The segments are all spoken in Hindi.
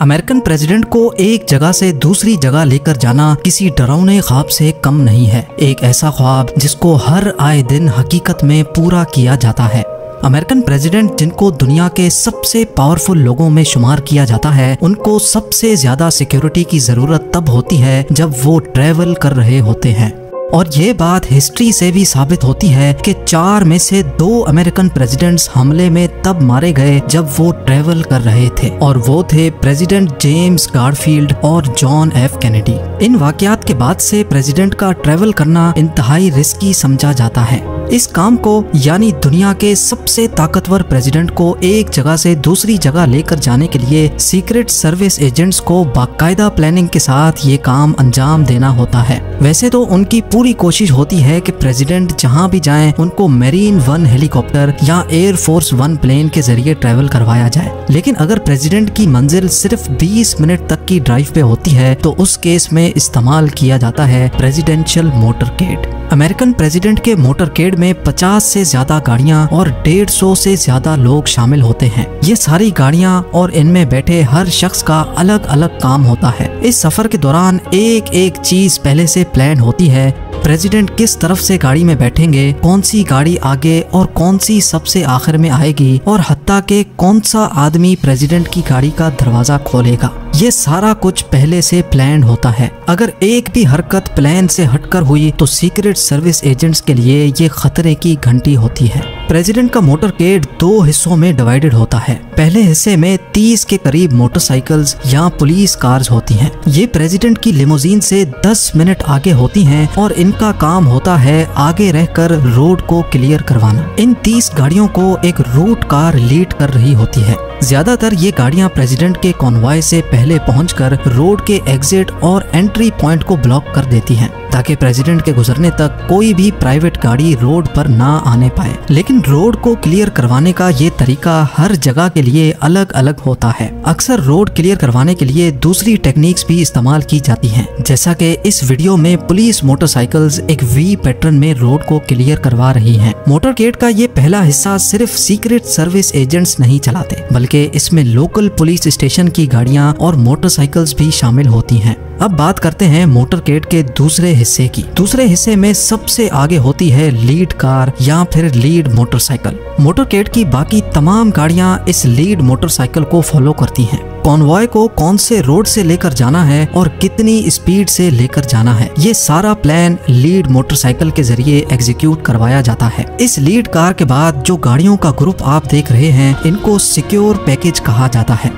अमेरिकन प्रेसिडेंट को एक जगह से दूसरी जगह लेकर जाना किसी डरावने ख्वाब से कम नहीं है। एक ऐसा ख्वाब जिसको हर आए दिन हकीकत में पूरा किया जाता है। अमेरिकन प्रेसिडेंट जिनको दुनिया के सबसे पावरफुल लोगों में शुमार किया जाता है, उनको सबसे ज्यादा सिक्योरिटी की जरूरत तब होती है जब वो ट्रैवल कर रहे होते हैं। और ये बात हिस्ट्री से भी साबित होती है कि 4 में से 2 अमेरिकन प्रेसिडेंट्स हमले में तब मारे गए जब वो ट्रैवल कर रहे थे, और वो थे प्रेसिडेंट जेम्स गारफील्ड और जॉन एफ कैनेडी। इन वाकयात के बाद से प्रेसिडेंट का ट्रैवल करना इंतहाई रिस्की समझा जाता है। इस काम को यानी दुनिया के सबसे ताकतवर प्रेसिडेंट को एक जगह से दूसरी जगह लेकर जाने के लिए सीक्रेट सर्विस एजेंट्स को बाकायदा प्लानिंग के साथ ये काम अंजाम देना होता है। वैसे तो उनकी पूरी कोशिश होती है कि प्रेसिडेंट जहां भी जाएं उनको मेरीन 1 हेलीकॉप्टर या एयर फोर्स 1 प्लेन के जरिए ट्रैवल करवाया जाए, लेकिन अगर प्रेसिडेंट की मंजिल सिर्फ 20 मिनट तक की ड्राइव पे होती है तो उस केस में इस्तेमाल किया जाता है प्रेसिडेंशियल मोटरकेड। अमेरिकन प्रेसिडेंट के मोटरकेड में 50 से ज्यादा गाड़ियां और 150 से ज्यादा लोग शामिल होते हैं। ये सारी गाड़ियां और इनमें बैठे हर शख्स का अलग अलग काम होता है। इस सफर के दौरान एक एक चीज पहले से प्लान होती है। प्रेसिडेंट किस तरफ से गाड़ी में बैठेंगे, कौन सी गाड़ी आगे और कौन सी सबसे आखिर में आएगी, और हत्ता के कौन सा आदमी प्रेसिडेंट की गाड़ी का दरवाजा खोलेगा। ये सारा कुछ पहले से प्लान होता है। अगर एक भी हरकत प्लान से हटकर हुई तो सीक्रेट सर्विस एजेंट्स के लिए ये खतरे की घंटी होती है। प्रेसिडेंट का मोटरकेड 2 हिस्सों में डिवाइडेड होता है। पहले हिस्से में 30 के करीब मोटरसाइकिल्स या पुलिस कार्स होती हैं। ये प्रेसिडेंट की लिमोजीन से 10 मिनट आगे होती हैं और इनका काम होता है आगे रहकर रोड को क्लियर करवाना। इन 30 गाड़ियों को एक रूट कार लीड कर रही होती है। ज्यादातर ये गाड़ियां प्रेसिडेंट के कॉन्वॉय से पहले पहुंचकर रोड के एग्जिट और एंट्री पॉइंट को ब्लॉक कर देती हैं, ताकि प्रेसिडेंट के गुजरने तक कोई भी प्राइवेट गाड़ी रोड पर ना आने पाए। लेकिन रोड को क्लियर करवाने का ये तरीका हर जगह के लिए अलग अलग होता है। अक्सर रोड क्लियर करवाने के लिए दूसरी टेक्निक्स भी इस्तेमाल की जाती हैं, जैसा कि इस वीडियो में पुलिस मोटरसाइकिल्स एक वी पैटर्न में रोड को क्लियर करवा रही हैं। मोटरकेड का ये पहला हिस्सा सिर्फ सीक्रेट सर्विस एजेंट्स नहीं चलाते, बल्कि इसमें लोकल पुलिस स्टेशन की गाड़ियां और मोटरसाइकिल्स भी शामिल होती हैं। अब बात करते हैं मोटरकेड के दूसरे हिस्से की। दूसरे हिस्से में सबसे आगे होती है लीड कार या फिर लीड मोटरसाइकिल। मोटरकेड की बाकी तमाम गाड़ियां इस लीड मोटरसाइकिल को फॉलो करती हैं। कॉन्वॉय को कौन से रोड से लेकर जाना है और कितनी स्पीड से लेकर जाना है, ये सारा प्लान लीड मोटरसाइकिल के जरिए एग्जीक्यूट करवाया जाता है। इस लीड कार के बाद जो गाड़ियों का ग्रुप आप देख रहे हैं, इनको सिक्योर पैकेज कहा जाता है।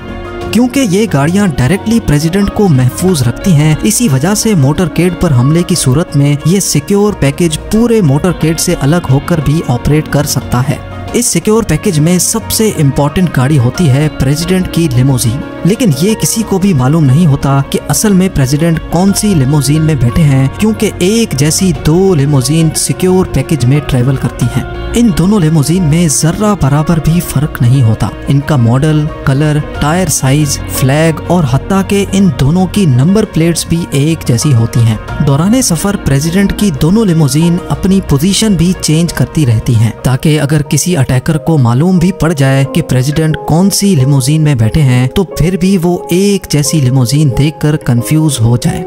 क्योंकि ये गाड़ियां डायरेक्टली प्रेसिडेंट को महफूज रखती हैं, इसी वजह से मोटरकेड पर हमले की सूरत में ये सिक्योर पैकेज पूरे मोटरकेड से अलग होकर भी ऑपरेट कर सकता है। इस सिक्योर पैकेज में सबसे इम्पोर्टेंट गाड़ी होती है प्रेसिडेंट की लिमोजीन, लेकिन ये किसी को भी मालूम नहीं होता कि असल में प्रेसिडेंट कौन सी लिमोजीन में बैठे हैं, क्योंकि एक जैसी 2 लिमोजीन सिक्योर पैकेज में ट्रेवल करती हैं। इन दोनों लिमोजीन में जर्रा बराबर भी फर्क नहीं होता। इनका model, colour, tyre size, flag और हत्ता के इन दोनों की नंबर प्लेट्स भी एक जैसी होती हैं। दौरान सफर प्रेसिडेंट की दोनों लिमोजीन अपनी पोजीशन भी चेंज करती रहती हैं, ताकि अगर किसी अटैकर को मालूम भी पड़ जाए कि प्रेसिडेंट कौन सी लिमोजीन में बैठे हैं, तो फिर भी वो एक जैसी लिमोजीन देखकर कंफ्यूज हो जाए।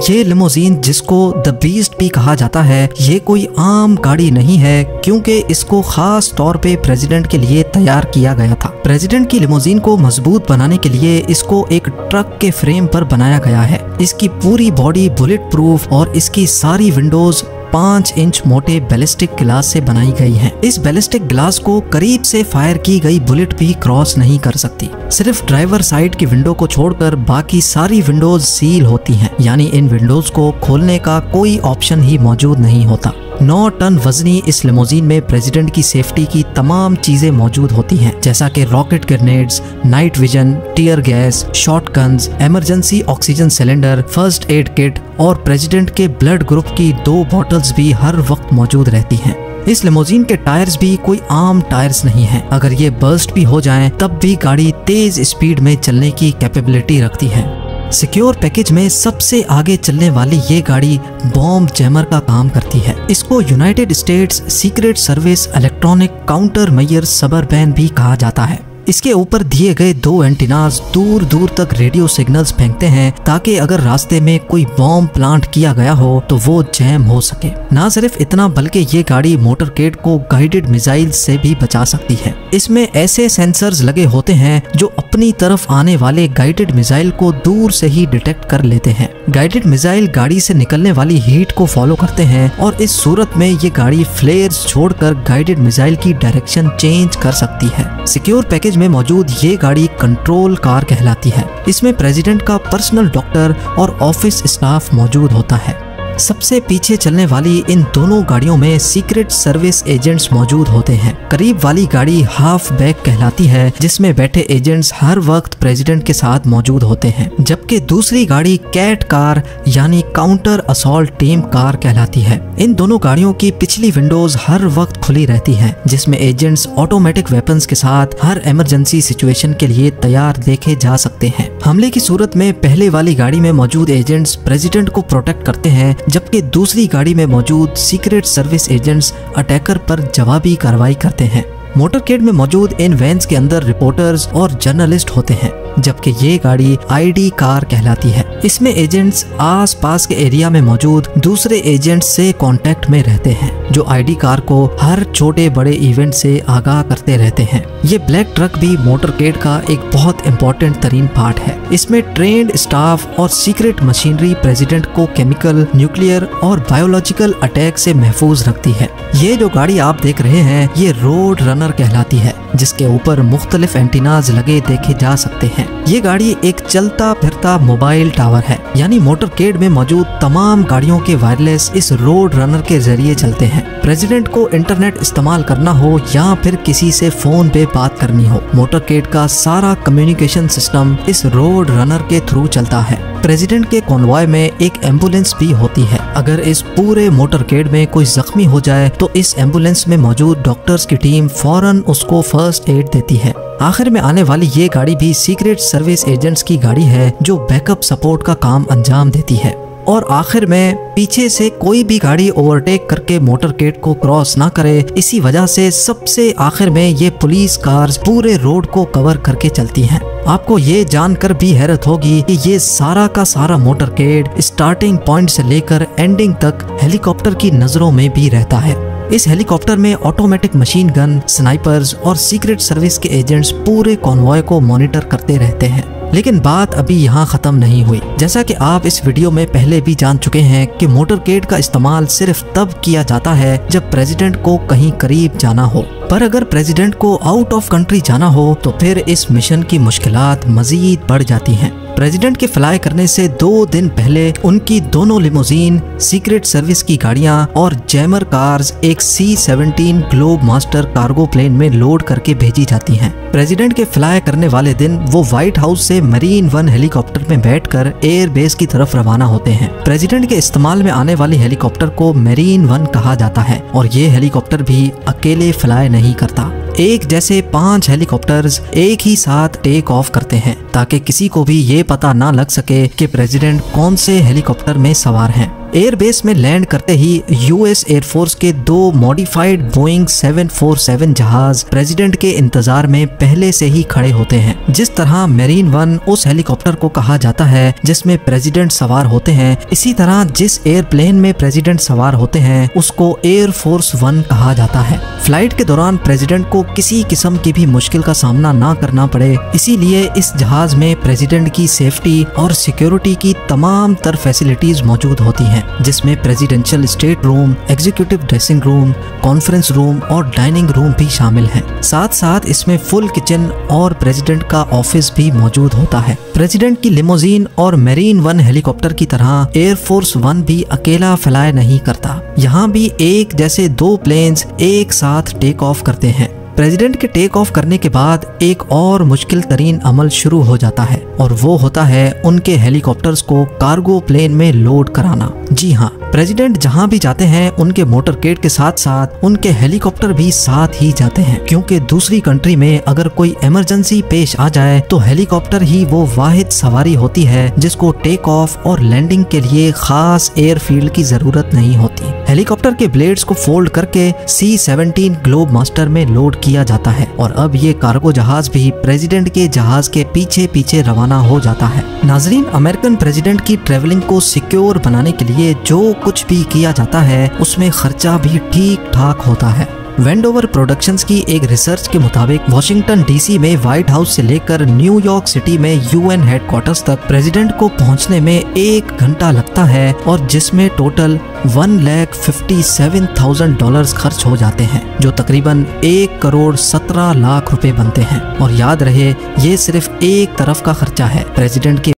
ये लिमोजीन, जिसको द बीस्ट भी कहा जाता है, ये कोई आम गाड़ी नहीं है, क्योंकि इसको खास तौर पे प्रेसिडेंट के लिए तैयार किया गया था। प्रेसिडेंट की लिमोजीन को मजबूत बनाने के लिए इसको एक ट्रक के फ्रेम पर बनाया गया है। इसकी पूरी बॉडी बुलेट प्रूफ और इसकी सारी विंडोज 5 इंच मोटे बैलिस्टिक ग्लास से बनाई गई हैं। इस बैलिस्टिक ग्लास को करीब से फायर की गई बुलेट भी क्रॉस नहीं कर सकती। सिर्फ ड्राइवर साइड की विंडो को छोड़कर बाकी सारी विंडोज सील होती हैं, यानी इन विंडोज को खोलने का कोई ऑप्शन ही मौजूद नहीं होता। 9 टन वजनी इस लिमोजीन में प्रेसिडेंट की सेफ्टी की तमाम चीजें मौजूद होती हैं, जैसा कि rocket grenades, night vision, tear gas, shotguns, emergency oxygen cylinder, first aid kit और प्रेसिडेंट के ब्लड ग्रुप की 2 बॉटल्स भी हर वक्त मौजूद रहती हैं। इस लिमोजीन के टायर्स भी कोई आम टायर्स नहीं हैं। अगर ये बर्स्ट भी हो जाएं, तब भी गाड़ी तेज स्पीड में चलने की कैपेबिलिटी रखती है। सिक्योर पैकेज में सबसे आगे चलने वाली ये गाड़ी बॉम्ब जैमर का काम करती है। इसको United states secret service electronic counter mayor suburban भी कहा जाता है। इसके ऊपर दिए गए 2 एंटीनास दूर दूर तक रेडियो सिग्नल्स फेंकते हैं ताकि अगर रास्ते में कोई बॉम्ब प्लांट किया गया हो तो वो जैम हो सके। ना सिर्फ इतना बल्कि ये गाड़ी मोटरकेड को गाइडेड मिसाइल से भी बचा सकती है। इसमें ऐसे सेंसर्स लगे होते हैं जो अपनी तरफ आने वाले गाइडेड मिसाइल को दूर से ही डिटेक्ट कर लेते हैं। गाइडेड मिसाइल गाड़ी से निकलने वाली हीट को फॉलो करते हैं और इस सूरत में ये गाड़ी फ्लेयर्स छोड़कर गाइडेड मिसाइल की डायरेक्शन चेंज कर सकती है। सिक्योर पैकेज में मौजूद ये गाड़ी कंट्रोल कार कहलाती है। इसमें प्रेसिडेंट का पर्सनल डॉक्टर और ऑफिस स्टाफ मौजूद होता है। सबसे पीछे चलने वाली इन दोनों गाड़ियों में सीक्रेट सर्विस एजेंट्स मौजूद होते हैं। करीब वाली गाड़ी हाफ बैक कहलाती है, जिसमें बैठे एजेंट्स हर वक्त प्रेसिडेंट के साथ मौजूद होते हैं, जबकि दूसरी गाड़ी कैट कार यानी काउंटर असॉल्ट टीम कार कहलाती है। इन दोनों गाड़ियों की पिछली विंडोज हर वक्त खुली रहती हैं, जिसमें एजेंट्स ऑटोमेटिक वेपन्स के साथ हर इमरजेंसी सिचुएशन के लिए तैयार देखे जा सकते हैं। हमले की सूरत में पहले वाली गाड़ी में मौजूद एजेंट्स प्रेसिडेंट को प्रोटेक्ट करते हैं, जबकि दूसरी गाड़ी में मौजूद सीक्रेट सर्विस एजेंट्स अटैकर पर जवाबी कार्रवाई करते हैं। मोटरकेड में मौजूद इन वैन्स के अंदर रिपोर्टर्स और जर्नलिस्ट होते हैं, जबकि ये गाड़ी आईडी कार कहलाती है। इसमें एजेंट्स आस पास के एरिया में मौजूद दूसरे एजेंट्स से कांटेक्ट में रहते हैं, जो आईडी कार को हर छोटे बड़े इवेंट से आगाह करते रहते हैं। ये ब्लैक ट्रक भी मोटरकेड का एक बहुत इंपॉर्टेंट तरीन पार्ट है। इसमें ट्रेंड स्टाफ और सीक्रेट मशीनरी प्रेसिडेंट को केमिकल, न्यूक्लियर और बायोलॉजिकल अटैक से महफूज रखती है। ये जो गाड़ी आप देख रहे हैं ये रोड रनर कहलाती है, जिसके ऊपर मुख्तलिफ एंटीनाज लगे देखे जा सकते हैं। ये गाड़ी एक चलता फिरता मोबाइल टावर है, यानी मोटरकेड में मौजूद तमाम गाड़ियों के वायरलेस इस रोड रनर के जरिए चलते हैं। प्रेसिडेंट को इंटरनेट इस्तेमाल करना हो या फिर किसी से फोन पे बात करनी हो, मोटरकेड का सारा कम्युनिकेशन सिस्टम इस रोड रनर के थ्रू चलता है। प्रेसिडेंट के कॉन्वॉय में एक एम्बुलेंस भी होती है। अगर इस पूरे मोटरकेड में कोई जख्मी हो जाए तो इस एम्बुलेंस में मौजूद डॉक्टर्स की टीम फौरन उसको फर्स्ट एड देती है। आखिर में आने वाली ये गाड़ी भी सीक्रेट सर्विस एजेंट्स की गाड़ी है, जो बैकअप सपोर्ट का काम अंजाम देती है। और आखिर में पीछे से कोई भी गाड़ी ओवरटेक करके मोटरकेड को क्रॉस ना करे, इसी वजह से सबसे आखिर में ये पुलिस कार्स पूरे रोड को कवर करके चलती हैं। आपको ये जानकर भी हैरत होगी कि ये सारा का सारा मोटरकेड स्टार्टिंग पॉइंट से लेकर एंडिंग तक हेलीकॉप्टर की नजरों में भी रहता है। इस हेलीकॉप्टर में ऑटोमेटिक मशीन गन, स्नाइपर्स और सीक्रेट सर्विस के एजेंट्स पूरे कॉन्वॉय को मॉनिटर करते रहते हैं। लेकिन बात अभी यहाँ खत्म नहीं हुई। जैसा कि आप इस वीडियो में पहले भी जान चुके हैं कि मोटरकेड का इस्तेमाल सिर्फ तब किया जाता है जब प्रेसिडेंट को कहीं करीब जाना हो, पर अगर प्रेसिडेंट को आउट ऑफ कंट्री जाना हो तो फिर इस मिशन की मुश्किलात मजीद बढ़ जाती हैं। प्रेसिडेंट के फ्लाई करने से 2 दिन पहले उनकी दोनों लिमोजीन, सीक्रेट सर्विस की गाड़ियां और जैमर कार्स एक C-17 globemaster cargo plane में लोड करके भेजी जाती हैं। प्रेसिडेंट के फ्लाई करने वाले दिन वो व्हाइट हाउस से मरीन 1 हेलीकॉप्टर में बैठकर एयर बेस की तरफ रवाना होते हैं। प्रेसिडेंट के इस्तेमाल में आने वाली हेलीकॉप्टर को मरीन 1 कहा जाता है और ये हेलीकॉप्टर भी अकेले फ्लाई नहीं करता। एक जैसे 5 हेलीकॉप्टर्स एक ही साथ टेक ऑफ करते हैं, ताकि किसी को भी ये पता ना लग सके कि प्रेसिडेंट कौन से हेलीकॉप्टर में सवार हैं। एयरबेस में लैंड करते ही यूएस एयरफोर्स के 2 मॉडिफाइड बोइंग 747 जहाज प्रेसिडेंट के इंतजार में पहले से ही खड़े होते हैं। जिस तरह मरीन 1 उस हेलीकॉप्टर को कहा जाता है जिसमें प्रेसिडेंट सवार होते हैं, इसी तरह जिस एयरप्लेन में प्रेसिडेंट सवार होते हैं उसको एयरफोर्स 1 कहा जाता है। फ्लाइट के दौरान प्रेसिडेंट को किसी किस्म की भी मुश्किल का सामना ना करना पड़े, इसीलिए इस जहाज में प्रेसिडेंट की सेफ्टी और सिक्योरिटी की तमाम तर फैसिलिटीज मौजूद होती हैं, जिसमें presidential state room, executive dressing room, conference room और डाइनिंग रूम भी शामिल हैं। साथ साथ इसमें फुल किचन और प्रेसिडेंट का ऑफिस भी मौजूद होता है। प्रेसिडेंट की लिमोजीन और मरीन 1 हेलीकॉप्टर की तरह एयरफोर्स 1 भी अकेला फ्लाई नहीं करता। यहाँ भी एक जैसे 2 प्लेन्स एक साथ टेक ऑफ करते हैं। प्रेसिडेंट के टेक ऑफ करने के बाद एक और मुश्किल तरीन अमल शुरू हो जाता है और वो होता है उनके हेलीकॉप्टर्स को कार्गो प्लेन में लोड कराना। जी हाँ, प्रेसिडेंट जहां भी जाते हैं उनके मोटरकेड के साथ साथ उनके हेलीकॉप्टर भी साथ ही जाते हैं, क्योंकि दूसरी कंट्री में अगर कोई इमरजेंसी पेश आ जाए तो हेलीकॉप्टर ही वो वाहिद सवारी होती है जिसको टेक ऑफ और लैंडिंग के लिए खास एयरफील्ड की जरूरत नहीं होती। हेलीकॉप्टर के ब्लेड्स को फोल्ड करके C-17 ग्लोब मास्टर में लोड किया जाता है और अब ये कार्गो जहाज भी प्रेसिडेंट के जहाज के पीछे पीछे रवाना हो जाता है। नाजरीन, अमेरिकन प्रेसिडेंट की ट्रेवलिंग को सिक्योर बनाने के लिए जो कुछ भी किया जाता है उसमें खर्चा भी ठीक ठाक होता है। वेंडोवर प्रोडक्शंस की एक रिसर्च के मुताबिक वाशिंगटन DC में व्हाइट हाउस से लेकर न्यूयॉर्क सिटी में UN हेडक्वार्टर्स तक प्रेसिडेंट को पहुंचने में 1 घंटा लगता है और जिसमें टोटल $1,57,000 खर्च हो जाते हैं, जो तकरीबन 1,17,00,000 रुपए बनते हैं। और याद रहे, ये सिर्फ एक तरफ का खर्चा है। प्रेसिडेंट के